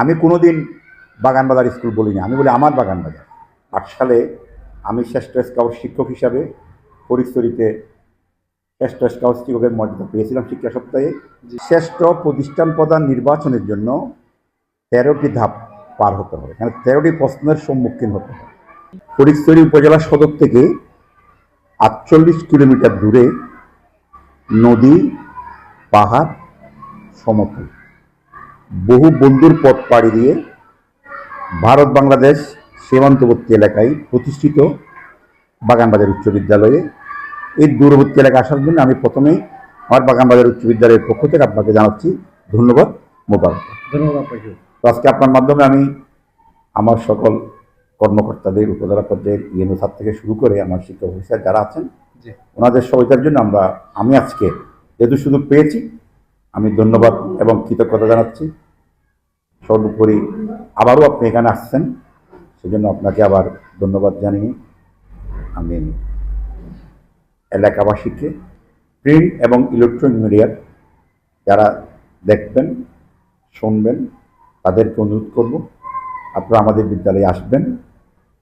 আমি কোনোদিন বাগানবাজার স্কুল বলিনি, আমি বলি আমার বাগানবাজার। ৮ সালে আমি শ্রেষ্ঠ স্কাউট শিক্ষক হিসাবে ফটিকছড়িতে শ্রেষ্ঠ স্কাউট শিক্ষকের মর্যাদা পেয়েছিলাম শিক্ষা সপ্তাহে। শ্রেষ্ঠ প্রতিষ্ঠান প্রধান নির্বাচনের জন্য ১৩টি ধাপ পার হতে হবে, এখানে ১৩টি প্রশ্নের সম্মুখীন হতে হবে। ফটিকছড়ি উপজেলা সদর থেকে ৪৮ কিলোমিটার দূরে নদী, পাহাড়, সমতল, বহু বন্ধুর পথ পাড়ি দিয়ে ভারত বাংলাদেশ সীমান্তবর্তী এলাকায় প্রতিষ্ঠিত বাগানবাজার উচ্চ বিদ্যালয়ে এই দূরবর্তী এলাকায় আসার জন্য আমি প্রথমেই আমার বাগানবাজার উচ্চ বিদ্যালয়ের পক্ষ থেকে আপনাকে জানাচ্ছি ধন্যবাদ, মোবারক। ধন্যবাদ আপনাকে। তো আজকে আপনার মাধ্যমে আমি আমার সকল কর্মকর্তাদের, উপজেলা পর্যায়ের ইএনও স্যার থেকে শুরু করে আমার শিক্ষক অফিসার যারা আছেন, ওনাদের সহায়তার জন্য আমি আজকে যেহেতু সুযোগ পেয়েছি, আমি ধন্যবাদ এবং কৃতজ্ঞতা জানাচ্ছি। সর্বোপরি আবারও আপনি এখানে আসছেন, সেজন্য আপনাকে আবার ধন্যবাদ জানিয়ে আমি এলাকাবাসীকে, প্রিন্ট এবং ইলেকট্রনিক মিডিয়ার যারা দেখবেন, শুনবেন, তাদেরকে অনুরোধ করব আপনারা আমাদের বিদ্যালয়ে আসবেন।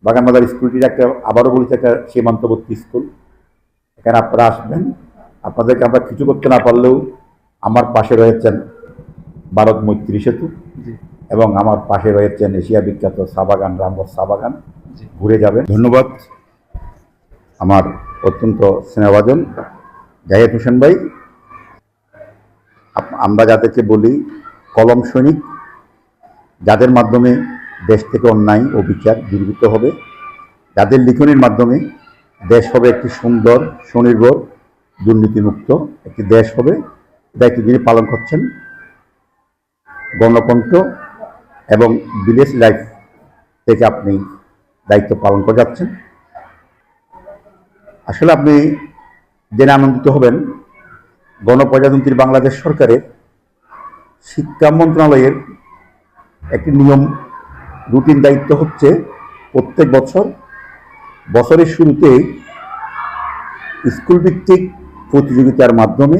বাগানবাজার স্কুলটির আবারও বলেছি, একটা সীমান্তবর্তী স্কুল। এখানে আপনারা আসবেন। আপনাদেরকে আমরা কিছু করতে না পারলেও আমার পাশে রয়েছেন ভারত মৈত্রী সেতু এবং আমার পাশে রয়েছেন এশিয়া বিখ্যাত চা বাগান, রামগড় চা বাগান। ঘুরে যাবেন। ধন্যবাদ আমার অত্যন্ত স্নেহভাজন জাহিদ হোসেন ভাই। আমরা যাদেরকে বলি কলম সৈনিক, যাদের মাধ্যমে দেশ থেকে অন্যায় ও বিচার দূরীভূত হবে, যাদের লিখনের মাধ্যমে দেশ হবে একটি সুন্দর, স্বনির্ভর, দুর্নীতিমুক্ত একটি দেশ হবে, দায়িত্ব যিনি পালন করছেন গণকণ্ঠ এবং ভিলেজ লাইফ থেকে আপনি দায়িত্ব পালন করে যাচ্ছেন। আসলে আপনি জেনে আনন্দিত হবেন, গণপ্রজাতন্ত্রী বাংলাদেশ সরকারের শিক্ষা মন্ত্রণালয়ের একটি নিয়ম, রুটিন দায়িত্ব হচ্ছে প্রত্যেক বছরের শুরুতেই স্কুল ভিত্তিক প্রতিযোগিতার মাধ্যমে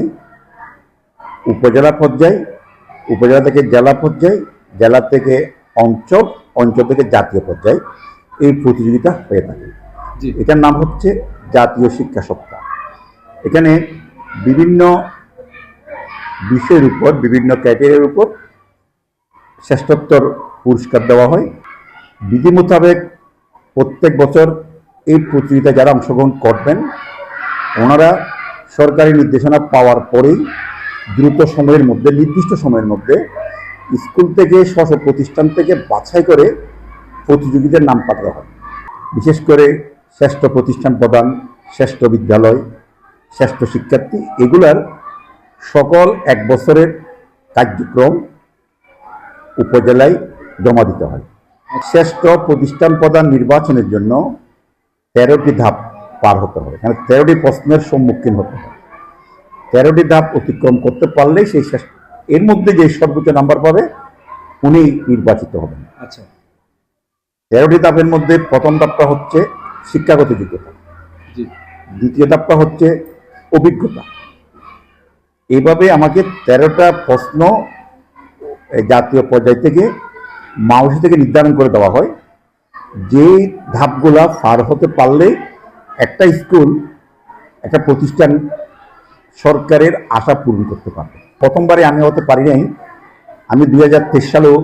উপজেলা পর্যায়, উপজেলা থেকে জেলা পর্যায়, জেলা থেকে অঞ্চল, অঞ্চল থেকে জাতীয় পর্যায়ে এই প্রতিযোগিতা হয়ে থাকে। এটার নাম হচ্ছে জাতীয় শিক্ষা সপ্তাহ। এখানে বিভিন্ন বিষয়ের উপর, বিভিন্ন ক্যাটেগরির উপর শ্রেষ্ঠত্তর পুরস্কার দেওয়া হয়। বিধি মোতাবেক প্রত্যেক বছর এই প্রতিযোগিতায় যারা অংশগ্রহণ করবেন, ওনারা সরকারি নির্দেশনা পাওয়ার পরেই দ্রুত সময়ের মধ্যে, নির্দিষ্ট সময়ের মধ্যে স্কুল থেকে, স্ব প্রতিষ্ঠান থেকে বাছাই করে প্রতিযোগিতার নাম পাঠানো হয়। বিশেষ করে শ্রেষ্ঠ প্রতিষ্ঠান প্রদান, শ্রেষ্ঠ বিদ্যালয়, শ্রেষ্ঠ শিক্ষার্থী, এগুলার সকল এক বছরের কার্যক্রম উপজেলায় জমা দিতে হয়। শ্রেষ্ঠ প্রতিষ্ঠান প্রদান নির্বাচনের জন্য ১৩টি ধাপ পার হতে হবে, এখানে ১৩টি প্রশ্নের সম্মুখীন হতে হবে। ১৩টি ধাপ অতিক্রম করতে পারলেই সেই শ্রেষ্ঠ, এর মধ্যে যে সর্বোচ্চ নাম্বার পাবে উনি নির্বাচিত হবেন। আচ্ছা, ১৩টি ধাপের মধ্যে প্রথম ধাপটা হচ্ছে শিক্ষাগত যোগ্যতা, দ্বিতীয় ধাপটা হচ্ছে অভিজ্ঞতা। এইভাবে আমাকে ১৩টা প্রশ্ন জাতীয় পর্যায় থেকে মাউসি থেকে নির্ধারণ করে দেওয়া হয়। যে ধাপগুলা পার হতে পারলে একটা স্কুল, একটা প্রতিষ্ঠান সরকারের আশা পূরণ করতে পারবে। প্রথমবারে আমি হতে পারি নাই, আমি ২০২৩ সালেও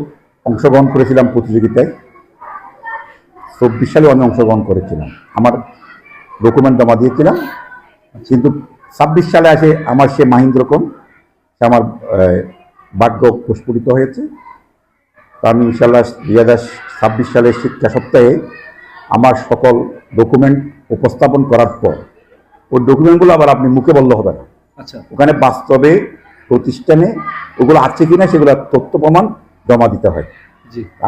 অংশগ্রহণ করেছিলাম প্রতিযোগিতায়, ২৪ সালেও আমি অংশগ্রহণ করেছিলাম, আমার ডকুমেন্ট জমা দিয়েছিলাম। কিন্তু ২৬ সালে আসে আমার সে মাহিন্দ্রকম, সে আমার ভাগ্য প্রস্ফুটিত হয়েছে। তো আমি ইনশাল্লাহ ২০২৬ সালের শিক্ষা সপ্তাহে আমার সকল ডকুমেন্ট উপস্থাপন করার পর ওই ডকুমেন্টগুলো আবার আপনি মুখে বললে হবে না। আচ্ছা, ওখানে বাস্তবে প্রতিষ্ঠানে ওগুলো আছে কিনা সেগুলো তথ্য প্রমাণ জমা দিতে হয়।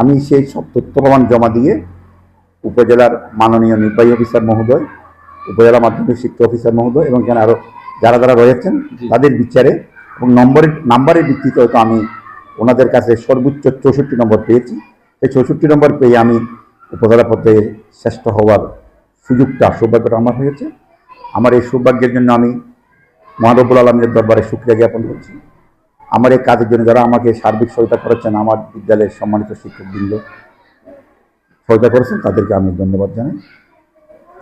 আমি সেই সব তথ্য প্রমাণ জমা দিয়ে উপজেলার মাননীয় নির্বাহী অফিসার মহোদয়, উপজেলা মাধ্যমিক শিক্ষা অফিসার মহোদয় এবং এখানে আরও যারা যারা রয়েছেন তাদের বিচারে এবং নাম্বারের ভিত্তিতে হয়তো আমি ওনাদের কাছে সর্বোচ্চ ৬৪ নম্বর পেয়েছি। এই ৬৪ নম্বর পেয়ে আমি উপজেলা পর্যায়ে শ্রেষ্ঠ হওয়ার সৌভাগ্যটা আমার হয়েছে। আমার এই সৌভাগ্যের জন্য আমি মহান রব্বুল আলামিনের দরবারে শুকরিয়া জ্ঞাপন করছি। আমার এই কাজের জন্য যারা আমাকে সার্বিক সহায়তা করেছেন, আমার বিদ্যালয়ের সম্মানিত শিক্ষকবৃন্দ সহায়তা করেছেন, তাদেরকে আমি ধন্যবাদ জানাই।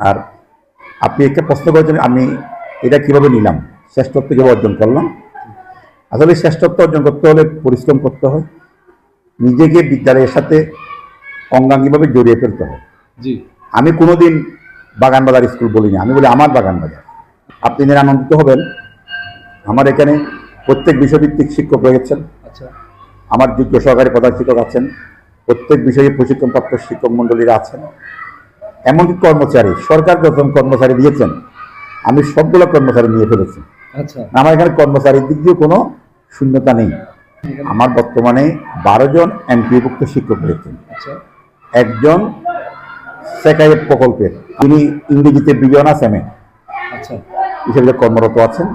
আর আপনি একটা প্রশ্ন করেছেন আমি এটা কিভাবে নিলাম, শ্রেষ্ঠত্ব কীভাবে অর্জন করলাম। আসলে শ্রেষ্ঠত্ব অর্জন করতে হলে পরিশ্রম করতে হয়, নিজেকে বিদ্যালয়ের সাথে অঙ্গাঙ্গিভাবে জড়িয়ে ফেলতে হয়। জি, আমি কোনোদিন বাগানবাজার স্কুল বলিনি, আমি বলি আমার বাগানবাজার। আপনি জেনে আনন্দিত হবেন, আমার এখানে প্রত্যেক বিষয়ভিত্তিক শিক্ষক রয়েছেন, আচ্ছা, আমার যোগ্য সহকারী প্রধান শিক্ষক আছেন, প্রত্যেক বিষয়ে প্রশিক্ষণপ্রাপ্ত শিক্ষক মণ্ডলীরা আছেন, এমনকি কর্মচারী, সরকার যখন কর্মচারী দিয়েছেন আমি সবগুলো কর্মচারী নিয়ে ফেলেছি। আচ্ছা, আমার এখানে কর্মচারীর দিক দিয়ে কোনো শূন্যতা নেই। আমার বর্তমানে 12 জন এমপিভুক্ত শিক্ষক রয়েছেন, আচ্ছা, একজন সেকাইয়ের প্রকল্পের, তিনি ইংরেজিতে বিজনা সেমে আচ্ছা। হিসেবে কর্মরত আছেন,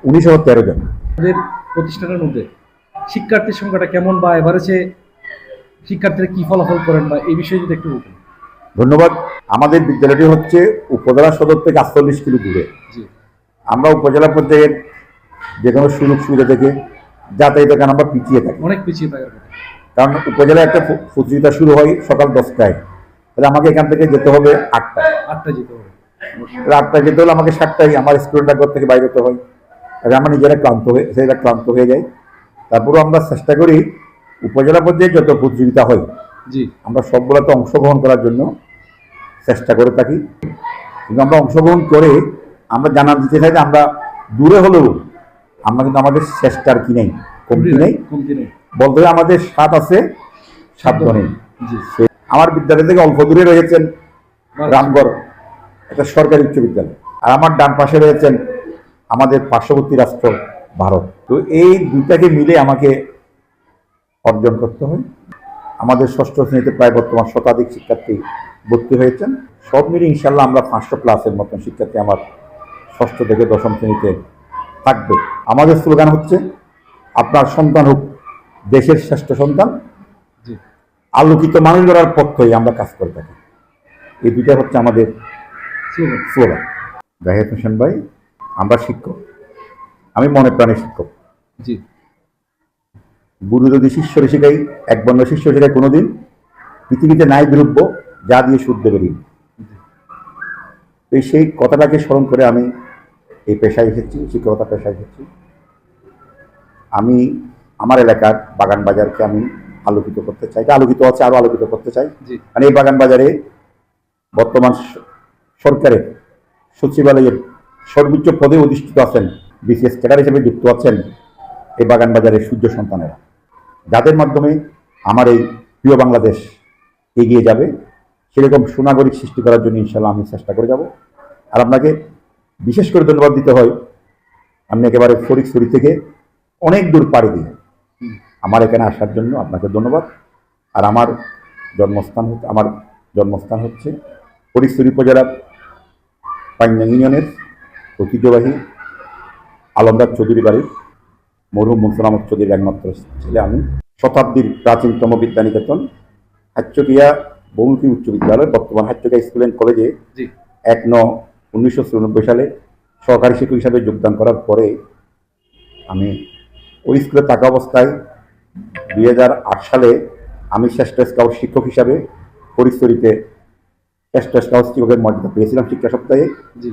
1913 জন। আমাদের প্রতিষ্ঠানের মধ্যে শিক্ষার্থীর সংখ্যাটা কেমন, বা এভারেজে শিক্ষার্থীরা কি ফলাফল করেন, বা এই বিষয়ে যদি একটু বলতেন। ধন্যবাদ। আমাদের বিদ্যালয়টি হচ্ছে উপজেলা সদর থেকে 48 কিলো দূরে। জি, আমরা উপজেলা পর্যায়ের যে কোনো সুযোগ সুবিধা থেকে যাতায়াতের কারণে আমরা পিছিয়ে থাকি, অনেক পিছিয়ে থাকার কথা। কারণ উপজেলায় একটা প্রতিযোগিতা শুরু হয় সকাল 10টায়, তাহলে আমাকে এখান থেকে যেতে হবে 8টায়। 8টায় যেতে হবে। 8টায় যেতে হলে আমাকে 7টায় আমার স্টুডেন্টরা ঘর থেকে বাইরে হতে হয়, তাহলে আমরা নিজেরা ক্লান্ত হয়ে যাই। তারপরেও আমরা চেষ্টা করি উপজেলা পর্যায়ে যত প্রতিযোগিতা হয় জি, আমরা সবগুলোতে অংশগ্রহণ করার জন্য চেষ্টা করে থাকি। কিন্তু আমরা অংশগ্রহণ করে আমরা জানা দিতে চাই যে আমরা দূরে হলেও আমরা কিন্তু আমাদের চেষ্টার কি নেই, কমতি নেই, কমতি নেই, বলতে হয় আমাদের স্বাদ আছে সাধ্য নেই। জি, আমার বিদ্যালয় থেকে অল্প দূরে রয়েছেন রামগড়, একটা সরকারি উচ্চ বিদ্যালয়, আর আমার ডান পাশে রয়েছেন আমাদের পার্শ্ববর্তী রাষ্ট্র ভারত। তো এই দুইটাকে মিলে আমাকে অর্জন করতে হয়। আমাদের ষষ্ঠ শ্রেণীতে প্রায় বর্তমান শতাধিক শিক্ষার্থী ভর্তি হয়েছেন, সব মিলে ইনশাল্লাহ আমরা 500+ মতন শিক্ষার্থী আমার ষষ্ঠ থেকে দশম শ্রেণীতে থাকবে। আমাদের স্লোগান হচ্ছে আপনার সন্তান হোক দেশের শ্রেষ্ঠ সন্তান, জি, আলোকিত মানুষ গড়ার পক্ষেই আমরা কাজ করে থাকি। এই দুইটা হচ্ছে আমাদের স্লোগান। জাহিদ হোসেন ভাই, আমরা শিক্ষক, আমি মনে প্রাণে শিক্ষক। জি, গুরু যদি শিষ্যরে শিখাই, এক বর্ণ শিষ্য শিখাই কোনোদিন পৃথিবীতে নাই দ্রব্য যা দিয়ে শুদ্ধ করি। তো সেই কথাটাকে স্মরণ করে আমি এই পেশায় এসেছি, শিক্ষকতা পেশায় এসেছি। আমি আমার এলাকার বাগান বাজারকে আমি আলোকিত করতে চাই, আলোকিত আছে আরো আলোকিত করতে চাই। জি, মানে এই বাগান বাজারে বর্তমান সরকারের সচিবালয়ের সর্বোচ্চ পদে অধিষ্ঠিত আছেন, বিসিএস ক্যাডার হিসেবে যুক্ত আছেন এই বাগান বাজারের সূর্য সন্তানেরা, যাদের মাধ্যমে আমার এই প্রিয় বাংলাদেশ এগিয়ে যাবে। সেরকম সুনাগরিক সৃষ্টি করার জন্য ইনশাল্লাহ আমি চেষ্টা করে যাব। আর আপনাকে বিশেষ করে ধন্যবাদ দিতে হয়, আপনি একেবারে ফরিদপুর থেকে অনেক দূর পাড়ি দিয়ে আমার এখানে আসার জন্য আপনাকে ধন্যবাদ। আর আমার জন্মস্থান হচ্ছে ফরিদপুর উপজেলার পাইনজাং ইউনিয়নের ঐতিহ্যবাহী আলমদার চৌধুরী বাড়ির মরহুম মনসুর আহমদ চৌধুরীর একমাত্র ছেলে আমি। শতাব্দীর প্রাচীনতম বিদ্যানিকেতন হাট্টকিয়া বহুমুখী উচ্চ বিদ্যালয়, বর্তমান হাট্টকিয়া স্কুল অ্যান্ড কলেজে 1/9/1994 সালে সহকারী শিক্ষক হিসাবে যোগদান করার পরে আমি ওই স্কুলে থাকা অবস্থায় 2008 সালে আমি শ্রেষ্ঠ স্কাউট শিক্ষক হিসাবে ফরিদপুরিতে শ্রেষ্ঠ স্কাউট শিক্ষকের মর্যাদা পেয়েছিলাম শিক্ষা সপ্তাহে। জি,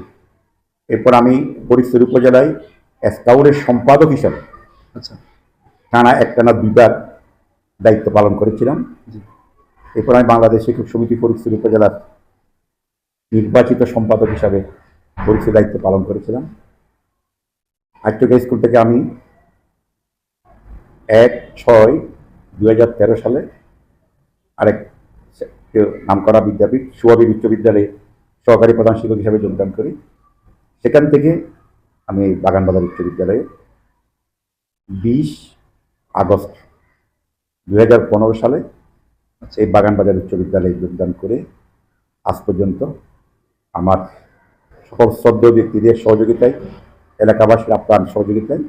এরপর আমি ফরিদপুর উপজেলায় স্কাউটের সম্পাদক হিসাবে আচ্ছা, একটানা 2বার দায়িত্ব পালন করেছিলাম। জি, এরপর আমি বাংলাদেশ শিক্ষক সমিতি ফরিদপুর উপজেলার নির্বাচিত সম্পাদক হিসাবে ফরিদপুর দায়িত্ব পালন করেছিলাম। হাট্টকিয়া স্কুল থেকে আমি 1/6/2013 সালে আরেক নামকরা বিদ্যাপীঠ সুয়াবীর উচ্চ বিদ্যালয়ে সহকারী প্রধান শিক্ষক হিসাবে যোগদান করি। সেখান থেকে আমি বাগানবাজার উচ্চ বিদ্যালয়ে 20 আগস্ট 2015 সালে এই বাগানবাজার উচ্চ বিদ্যালয়ে যোগদান করে আজ পর্যন্ত আমার সকল শ্রদ্ধেয় ব্যক্তিদের সহযোগিতায়, এলাকাবাসীর আপ্রাণ সহযোগিতায়,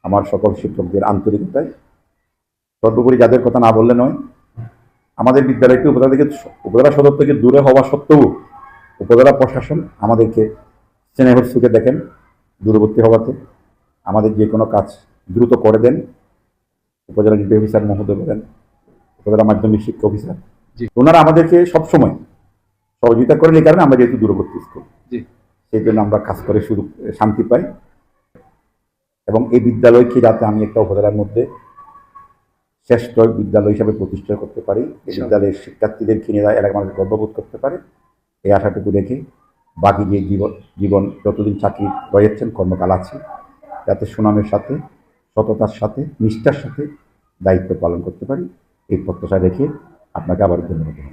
আমার সকল শিক্ষকদের আন্তরিকতায়, সর্বোপরি যাদের কথা না বললে নয়, আমাদের বিদ্যালয়টি উপজেলা সদর থেকে দূরে হওয়া সত্ত্বেও উপজেলা প্রশাসন আমাদেরকে স্নেহের সুখে দেখেন, দূরবর্তী হওয়াতে আমাদের যে কোনো কাজ দ্রুত করে দেন। উপজেলা নির্বাহী অফিসার মহোদয় বলেন, উপজেলা মাধ্যমিক শিক্ষা অফিসার, জি। ওনারা আমাদেরকে সবসময় সহযোগিতা করেন। এই কারণে আমরা যেহেতু দূরবর্তী স্কুল, জি। সেই জন্য আমরা কাজ করে শুধু শান্তি পাই। এবং এই বিদ্যালয়কে যাতে আমি একটা উপজেলার মধ্যে শ্রেষ্ঠ বিদ্যালয় হিসাবে প্রতিষ্ঠা করতে পারি, এই বিদ্যালয়ের শিক্ষার্থীদেরকে নিয়ে এলাকার মানুষ গর্ববোধ করতে পারে, এই আশাটুকু রেখে বাকি যে জীবন যতদিন চাকরি রয়েছেন কর্মকাল আছে, যাতে সুনামের সাথে, সততার সাথে, নিষ্ঠার সাথে দায়িত্ব পালন করতে পারি, এই প্রত্যাশা রেখে আপনাকে আবার ধন্যবাদ।